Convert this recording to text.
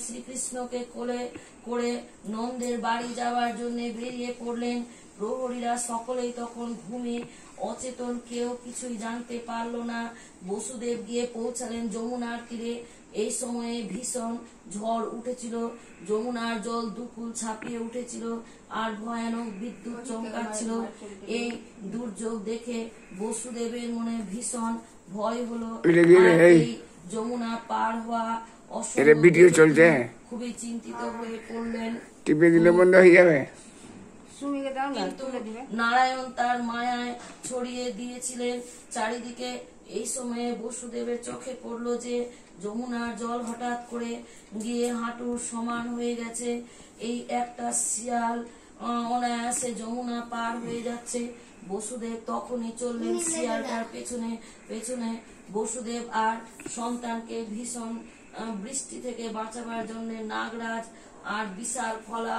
শ্রীকৃষ্ণকে কোলে করে নন্দের বাড়ি যাওয়ার জন্য বেরিয়ে পড়লেন। প্রহরীরা সকলেই তখন ঘুমে অচেতন, কেউ কিছুই জানতে পারল না। বসুদেব গিয়ে পৌঁছালেন যমুনার তীরে। এই সময়ে ভীষণ ঝড় উঠেছিল, যমুনার জল দুকুল ছাপিয়ে উঠেছিল আর ভয়ানক বিদ্যুৎ চমকাচ্ছিল। এই দুর্যোগ দেখে বসুদেবের মনে ভীষণ ভয় হলো। যমুনা পার হওয়া ভিডিও চলছে, খুবই চিন্তিত হয়ে পড়লেন। টিপে দিলে বন্ধ হয়ে যাবে। কিন্তু নারায়ণ তার মায়ায় ছড়িয়ে দিয়েছিলেন চারিদিকে। এই সময়ে বসুদেবের চোখে পড়ল যে যমুনার জল হঠাৎ করে গিয়ে হাঁটুর সমান হয়ে গেছে। এই একটা শিয়াল অনায়াসে যমুনা পার হয়ে যাচ্ছে। বসুদেব তখনই চললেন শিয়ালটার পেছনে পেছনে। বসুদেব আর সন্তানকে ভীষণ বৃষ্টি থেকে বাঁচাবার জন্য নাগরাজ আর বিশাল ফলা